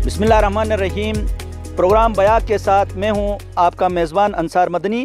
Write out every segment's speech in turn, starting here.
बिस्मिल्लाहिर्रहमानिर्रहीम। प्रोग्राम बयां के साथ मैं हूं आपका मेज़बान अंसार मदनी।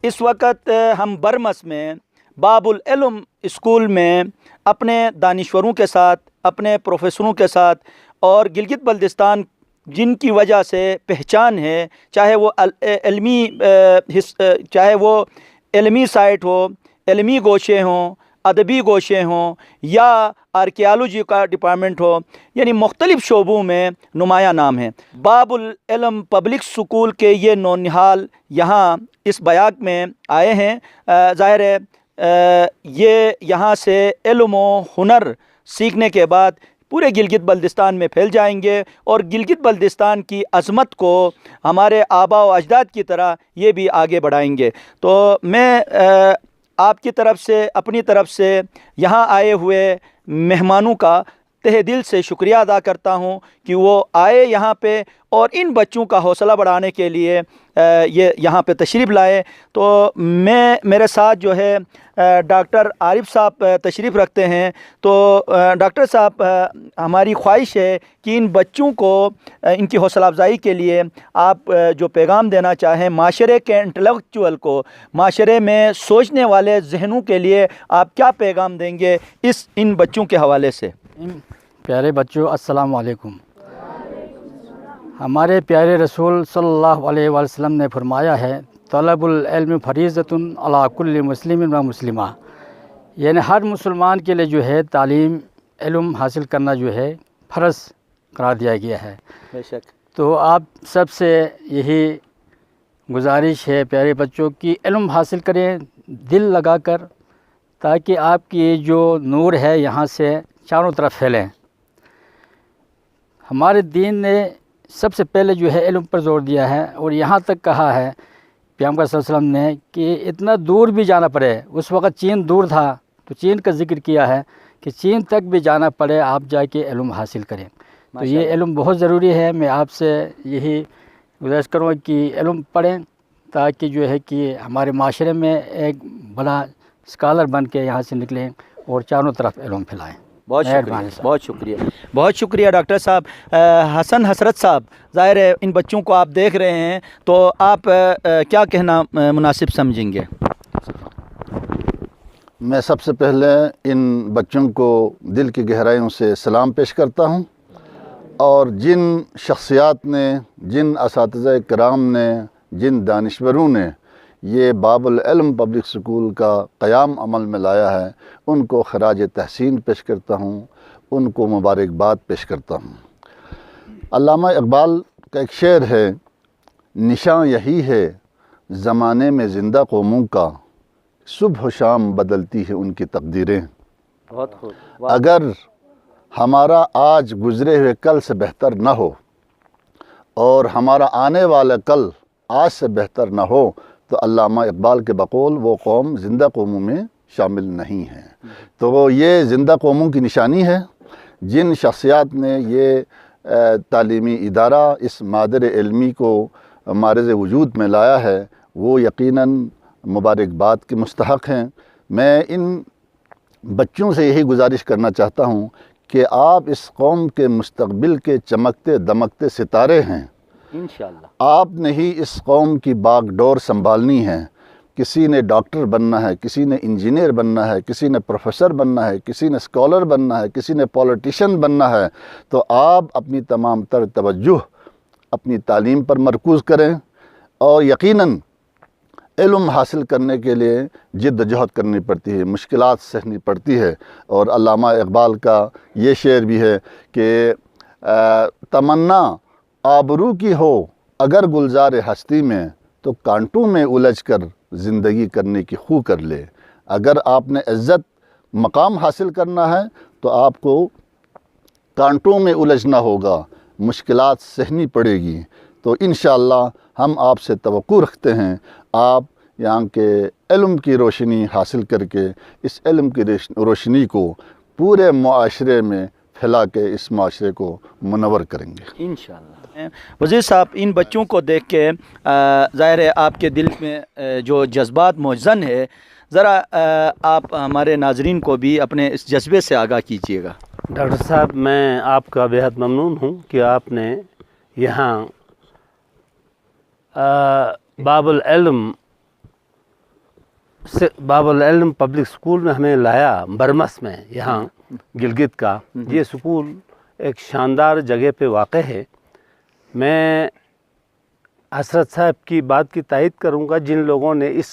इस वक्त हम बरमस में बाबुल इल्म स्कूल में अपने दानिश्वरों के साथ, अपने प्रोफेसरों के साथ और गिलगित बल्तिस्तान जिनकी वजह से पहचान है, चाहे वो इल्मी साइट हो, इल्मी गोशे हों, अदबी गोशे हों या आर्कियालॉजी का डिपार्टमेंट हो, यानी मुख्तलिफ़ शोबों में नुमाया नाम है। बाबुल इल्म पब्लिक स्कूल के ये नौनिहाल यहाँ इस बयाक में आए हैं। ज़ाहिर है ये यहाँ से इल्म व हुनर सीखने के बाद पूरे गिलगित बल्तिस्तान में फैल जाएंगे और गिलगित बल्तिस्तान की अज़मत को हमारे आबा व अजदाद की तरह ये भी आगे बढ़ाएंगे। तो मैं आपकी तरफ से, अपनी तरफ से यहाँ आए हुए मेहमानों का तहे दिल से शुक्रिया अदा करता हूँ कि वो आए यहाँ पे और इन बच्चों का हौसला बढ़ाने के लिए ये यहाँ पे तशरीफ़ लाए। तो मेरे साथ जो है डॉक्टर आरिफ साहब तशरीफ़ रखते हैं। तो डॉक्टर साहब, हमारी ख्वाहिश है कि इन बच्चों को, इनकी हौसला अफजाई के लिए आप जो पैगाम देना चाहें माशरे के इंटेलेक्चुअल को, माशरे में सोचने वाले जहनों के लिए आप क्या पैगाम देंगे इन बच्चों के हवाले से? प्यारे बच्चों, अस्सलाम वालेकुम। हमारे प्यारे रसूल सल्लल्लाहु अलैहि वसल्लम ने फरमाया है, तलबुल इल्म फरीज़तुन अला कुल्लि मुस्लिमिन व मुस्लिमा, यानी हर मुसलमान के लिए जो है तालीम, इल्म हासिल करना जो है फ़र्ज़ करार दिया गया है। बेशक। तो आप सबसे यही गुजारिश है प्यारे बच्चों की इल्म हासिल करें दिल लगा कर, ताकि आपकी जो नूर है यहाँ से चारों तरफ फैलें। हमारे दीन ने सबसे पहले जो है इल्म पर जोर दिया है और यहाँ तक कहा है पैगंबर सल्लल्लाहु अलैहि वसल्लम ने कि इतना दूर भी जाना पड़े, उस वक़्त चीन दूर था तो चीन का ज़िक्र किया है कि चीन तक भी जाना पड़े आप जाके इल्म हासिल करें। तो ये इल्म बहुत ज़रूरी है। मैं आपसे यही गुजारिश करूँगा कि इल्म पढ़ें ताकि जो है कि हमारे माशरे में एक बड़ा स्कॉलर बन के यहाँ से निकलें और चारों तरफ इल्म फैलाएँ। बहुत शुक्रिया, बहुत शुक्रिया, बहुत शुक्रिया डॉक्टर साहब। हसन हसरत साहब, ज़ाहिर है इन बच्चों को आप देख रहे हैं, तो आप क्या कहना मुनासिब समझेंगे? मैं सबसे पहले इन बच्चों को दिल की गहराइयों से सलाम पेश करता हूँ और जिन शख्सियात ने, जिन असातिज़ा कराम ने, जिन दानिश्वरों ने ये बाबुल इल्म पब्लिक स्कूल का क़याम अमल में लाया है, उनको खराज तहसीन पेश करता हूँ, उनको मुबारकबाद पेश करता हूँ। अल्लामा इक़बाल का एक शेर है, निशान यही है ज़माने में ज़िंदा कौमों का, सुबह शाम बदलती है उनकी तकदीरें। बहुत खूब। अगर हमारा आज गुज़रे हुए कल से बेहतर न हो और हमारा आने वाला कल आज से बेहतर न हो तो अल्लामा इक़बाल के बकौल वो कौम ज़िंदा कौमों में शामिल नहीं है। तो ये ज़िंदा कौमों की निशानी है। जिन शख्सियात ने ये तालीमी इदारा इस मादर इल्मी को मारज़ वजूद में लाया है वो यकीनन मुबारकबाद के मुस्तहक़ हैं। मैं इन बच्चों से यही गुजारिश करना चाहता हूँ कि आप इस कौम के मुस्तक़बिल के चमकते दमकते सितारे हैं। इंशाअल्लाह आपने ही इस कौम की बागडोर संभालनी है। किसी ने डॉक्टर बनना है, किसी ने इंजीनियर बनना है, किसी ने प्रोफेसर बनना है, किसी ने स्कॉलर बनना है, किसी ने पॉलिटिशियन बनना है। तो आप अपनी तमाम तर तवज्जुह अपनी तालीम पर मरकूज़ करें और यकीनन इल्म हासिल करने के लिए जिद्दजहद करनी पड़ती है, मुश्किलात सहनी पड़ती है। और अल्लामा इक़बाल का ये शेर भी है कि तमन्ना आबरू की हो अगर गुलजार हस्ती में तो कांटों में उलझ कर ज़िंदगी करने की खू कर ले। अगर आपने इज़्ज़त मकाम हासिल करना है तो आपको कांटों में उलझना होगा, मुश्किलात सहनी पड़ेगी। तो इंशाअल्लाह हम आपसे तवक्कुल रखते हैं आप यहाँ के इल्म की रोशनी हासिल करके इस इल्म की रोशनी को पूरे मुआशरे में फैला के इस माशरे को मुनव्वर करेंगे इंशाअल्लाह। वज़ीर साहब, इन बच्चों को देख के ज़ाहिर है आपके दिल में जो जज्बात मौजन है, ज़रा आप हमारे नाज़रीन को भी अपने इस जज्बे से आगाह कीजिएगा। डॉक्टर साहब, मैं आपका बेहद ममनून हूँ कि आपने यहाँ बाबुल इल्म पब्लिक स्कूल में हमें लाया, बरमस में, यहाँ गिलगित का। ये स्कूल एक शानदार जगह पे वाक़ है। मैं हसरत साहब की बात की तायीद करूँगा, जिन लोगों ने इस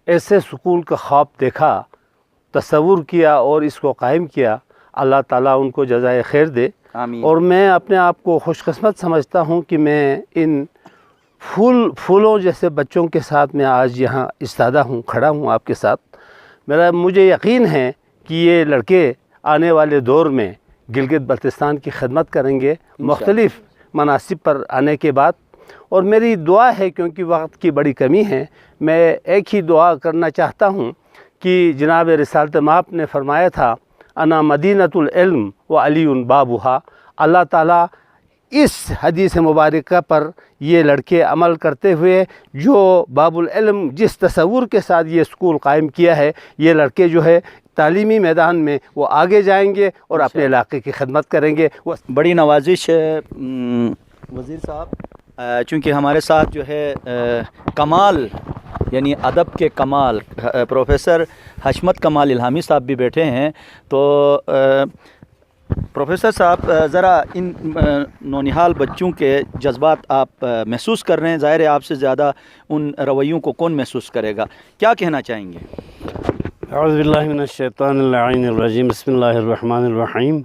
ऐसे स्कूल का ख्वाब देखा, तसव्वुर किया और इसको कायम किया, अल्लाह ताला उनको जज़ाए खैर दे। आमीन। और मैं अपने आप को खुशकिस्मत समझता हूँ कि मैं इन फूलों जैसे बच्चों के साथ मैं आज यहाँ इस्तादा हूँ, खड़ा हूँ आपके साथ। मुझे यकीन है कि ये लड़के आने वाले दौर में गिलगित बल्तिस्तान की खिदमत करेंगे मुख्तलिफ़ मनासिब पर आने के बाद। और मेरी दुआ है, क्योंकि वक्त की बड़ी कमी है, मैं एक ही दुआ करना चाहता हूँ कि जनाब रिसालत माप ने फरमाया था, अना मदीनतुल इल्म व अलीउन बाबुहा। अल्लाह ताला इस हदीस मुबारक पर ये लड़के अमल करते हुए, जो बाबुल इल्म जिस तसव्वुर के साथ ये स्कूल कायम किया है, ये लड़के जो है तालीमी मैदान में वो आगे जाएंगे और अपने इलाके की खिदमत करेंगे। वो बड़ी नवाजिश है वज़ीर साहब, चूँकि हमारे साथ जो है कमाल यानी अदब के कमाल प्रोफेसर हशमत कमाल इल्हामी साहब भी बैठे हैं। तो प्रोफेसर साहब, ज़रा इन नौनिहाल बच्चों के जज्बात आप महसूस कर रहे हैं, ज़ाहिर है आपसे ज़्यादा उन रवैयों को कौन महसूस करेगा, क्या कहना चाहेंगे? औज़ु बिल्लाहि मिनश्शैतानिर्रजीम, बिस्मिल्लाहिर्रहमानिर्रहीम।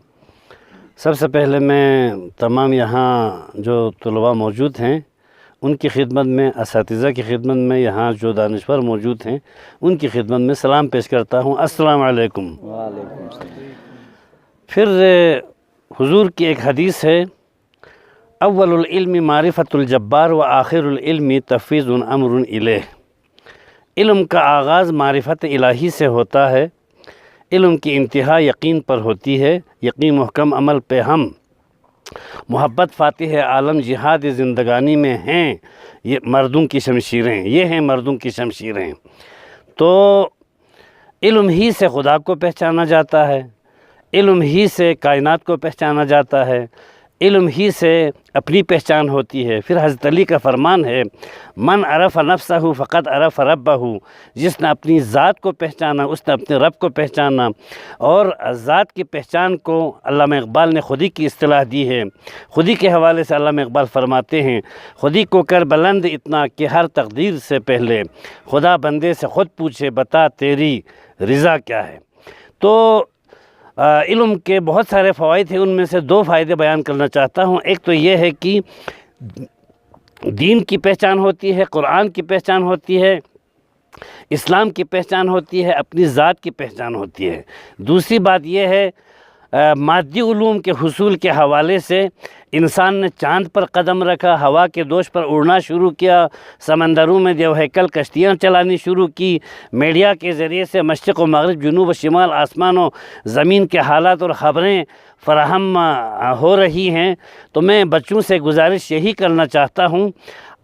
सबसे पहले मैं तमाम यहाँ जो तलबा मौजूद हैं उनकी खिदमत में, असातिज़ा की खिदमत में, यहाँ जो दानिश्वर मौजूद हैं उनकी खिदमत में सलाम पेश करता हूँ। अस्सलाम वालेकुम। वालेकुम सलाम। फिर हुजूर की एक हदीस है, अव्वलुल इल्मी मारिफतुल जब्बार व आखिरुल इल्मी तफ़वीज़ुन अम्रुन इलैह। इल्म का आगाज़ मारिफत इलाही से होता है, इल्म की इंतहा यकीन पर होती है, यकीन मुहकम अमल पे हम मोहब्बत फ़ातिह आलम जिहाद ज़िंदगानी में हैं। ये मर्दों की शमशीरें, ये हैं मर्दों की शमशीरें। तो इल्म ही से खुदा को पहचाना जाता है, इल्म ही से कायनात को पहचाना जाता है, इल्म ही से अपनी पहचान होती है। फिर हज़रत अली का फरमान है, मन अरफ़ नफ्सहु फ़क़द अरफ़ रब्बहु। जिसने अपनी ज़ात को पहचाना उसने अपने रब को पहचाना। और ज़ात की पहचान को अल्लामा इक़बाल ने खुदी की इस्तिलाह दी है। खुदी के हवाले से अल्लामा इक़बाल फरमाते हैं, खुदी को कर बुलंद इतना कि हर तकदीर से पहले खुदा बंदे से ख़ुद पूछे, बता तेरी रज़ा क्या है। तो इल्म के बहुत सारे फ़वाइद हैं, उनमें से दो फ़ायदे बयान करना चाहता हूँ। एक तो ये है कि दीन की पहचान होती है, कुरान की पहचान होती है, इस्लाम की पहचान होती है, अपनी ज़ात की पहचान होती है। दूसरी बात यह है, मादी उलूम के हुसूल के हवाले से इंसान ने चाँद पर कदम रखा, हवा के दोष पर उड़ना शुरू किया, समंदरों में देवहैकल कश्तियाँ चलानी शुरू की, मीडिया के ज़रिए से मशरिक़ व मग़रिब, जुनूब व शिमाल, आसमानों ज़मीन के हालात और ख़बरें फ़राहम हो रही हैं। तो मैं बच्चों से गुजारिश यही करना चाहता हूँ,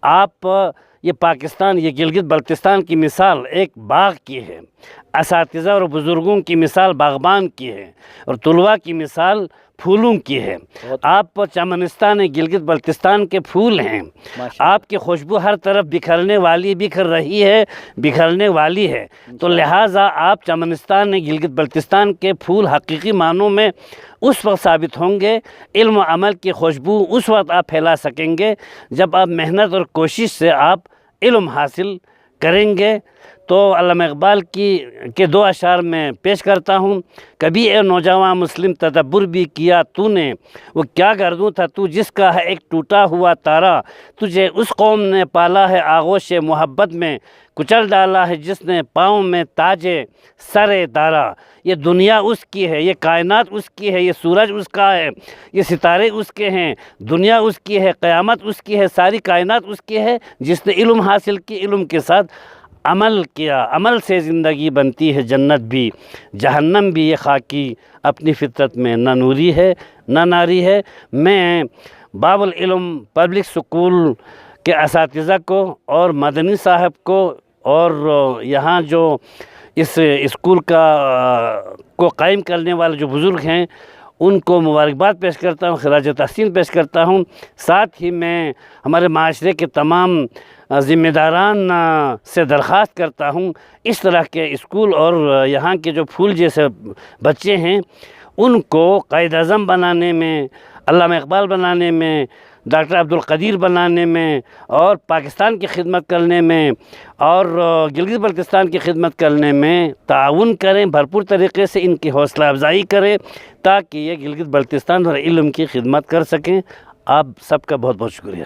आप ये पाकिस्तान, ये गिलगित बल्तिस्तान की मिसाल एक बाग़ की है, असातिज़ा और बुज़ुर्गों की मिसाल बाग़बान की है, और तुलवा की मिसाल फूलों की है। आप चमनिस्तान गिलगित बल्तिस्तान के फूल हैं, आपकी खुशबू हर तरफ बिखरने वाली है। तो लिहाजा आप चमनिस्तान गिलगित बल्तिस्तान के फूल हकीकी मानों में उस वक्त साबित होंगे, इल्म अमल की खुशबू उस वक्त आप फैला सकेंगे जब आप मेहनत और कोशिश से आप इल्म हासिल کریں گے تو علامہ اقبال کے دو اشعار میں پیش کرتا ہوں۔ کبھی اے نوجوان مسلم تدبر بھی کیا تو نے، وہ کیا گردوں تھا تو جس کا ہے ایک ٹوٹا ہوا تارا، تجھے اس قوم نے پالا ہے آغوش محبت میں، کچل ڈالا ہے جس نے پاؤں میں تاج سر دارا۔ یہ دنیا اس کی ہے، یہ کائنات اس کی ہے، یہ سورج اس کا ہے، یہ ستارے اس کے ہیں، دنیا اس کی ہے، قیامت اس کی ہے، ساری کائنات اس کی ہے، جس نے علم حاصل کی، علم کے ساتھ عمل کیا، عمل سے زندگی بنتی ہے جنت بھی، جہنم بھی یہ خاکی اپنی فطرت میں نہ نوری ہے نہ ناری ہے۔ میں باب العلم پبلک سکول کے اساتذہ کو اور مدنی صاحب کو اور یہاں جو اس اسکول کو قائم کرنے والے جو بزرگ ہیں ان کو مبارکباد پیش کرتا ہوں، خراج تحسین پیش کرتا ہوں۔ ساتھ ہی میں ہمارے معاشرے کے تمام ذمہ داران سے درخواست کرتا ہوں اس طرح کے اسکول اور یہاں کے جو پھول جیسے بچے ہیں ان کو قائد اعظم بنانے میں، علامہ اقبال بنانے میں، ڈاکٹر عبدالقدیر بنانے میں اور پاکستان کی خدمت کرنے میں اور گلگت بلتستان کی خدمت کرنے میں تعاون کریں، بھرپور طریقے سے ان کی حوصلہ افزائی کریں تاکہ یہ گلگت بلتستان اور علم کی خدمت کر سکیں۔ آپ سب کا بہت بہت شکریہ۔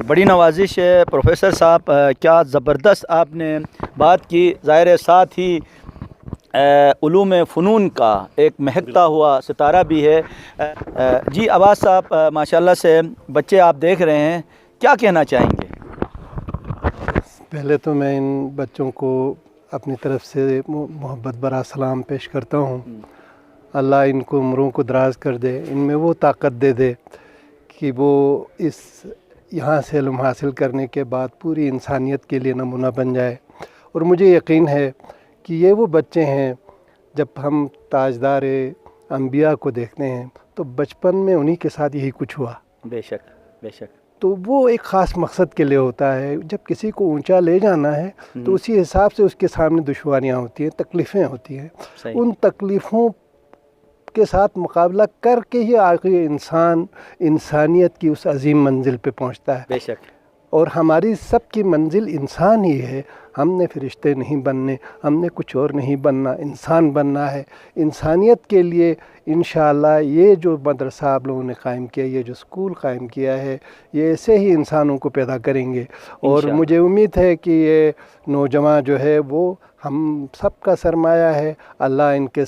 بڑی نوازش ہے پروفیسر صاحب، کیا زبردست آپ نے بات کی۔ ظاہر ہے ساتھ ہی علوم فنون کا ایک مہکتا ہوا ستارہ بھی ہے۔ جی عباس صاحب، ماشاءاللہ سے بچے آپ دیکھ رہے ہیں، کیا کہنا چاہیں گے؟ پہلے تو میں ان بچوں کو اپنی طرف سے محبت برا سلام پیش کرتا ہوں۔ اللہ ان کو عمروں کو دراز کر دے، ان میں وہ طاقت دے دے کہ وہ یہاں سے علم حاصل کرنے کے بعد پوری انسانیت کے لیے نمونہ بن جائے۔ اور مجھے یقین ہے کہ یہ وہ بچے ہیں، جب ہم تاجدار انبیاء کو دیکھتے ہیں تو بچپن میں انہی کے ساتھ یہی کچھ ہوا۔ بے شک بے شک۔ تو وہ ایک خاص مقصد کے لیے ہوتا ہے۔ جب کسی کو اونچا لے جانا ہے تو اسی حساب سے اس کے سامنے دشواریاں ہوتی ہیں، تکلیفیں ہوتی ہیں۔ ان تکلیفوں کے ساتھ مقابلہ کر کے ہی آخر انسان انسانیت کی اس عظیم منزل پہ پہنچتا ہے۔ بے شک۔ اور ہماری سب کی منزل انسان ہی ہے۔ ہم نے فرشتے نہیں بننے، ہم نے کچھ اور نہیں بننا، انسان بننا ہے۔ انسانیت کے لیے انشاءاللہ یہ جو مدرسہ آپ لوگوں نے قائم کیا، یہ جو اسکول قائم کیا ہے، یہ ایسے ہی انسانوں کو پیدا کریں گے۔ اور مجھے امید ہے کہ یہ نوجوان جو ہے وہ ہم سب کا سرمایہ ہے۔ اللہ ان کے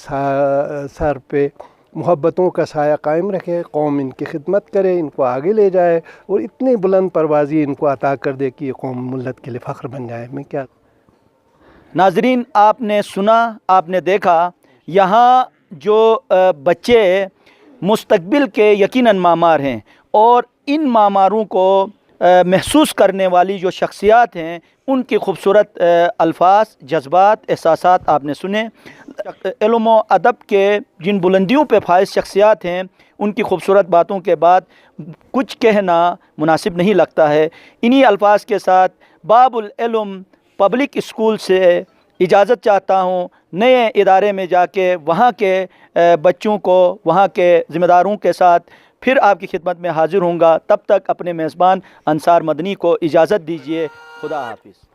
سر پہ محبتوں کا سایہ قائم رکھے، قوم ان کی خدمت کرے، ان کو آگے لے جائے اور اتنی بلند پروازی ان کو عطا کر دے کہ یہ قوم ملت کے لیے فخر بن جائے۔ میں کیا ناظرین، آپ نے سنا، آپ نے دیکھا، یہاں جو بچے مستقبل کے یقیناً معمار ہیں اور ان معماروں کو محسوس کرنے والی جو شخصیات ہیں ان کی خوبصورت الفاظ، جذبات، احساسات آپ نے سنے۔ علم و ادب کے جن بلندیوں پہ فائز شخصیات ہیں ان کی خوبصورت باتوں کے بعد کچھ کہنا مناسب نہیں لگتا ہے۔ انہی الفاظ کے ساتھ باب العلم پبلک اسکول سے اجازت چاہتا ہوں۔ نئے ادارے میں جا کے وہاں کے بچوں کو، وہاں کے ذمہ داروں کے ساتھ پھر آپ کی خدمت میں حاضر ہوں گا۔ تب تک اپنے میزبان انصار مدنی کو اجازت دیجیے۔ خدا حافظ۔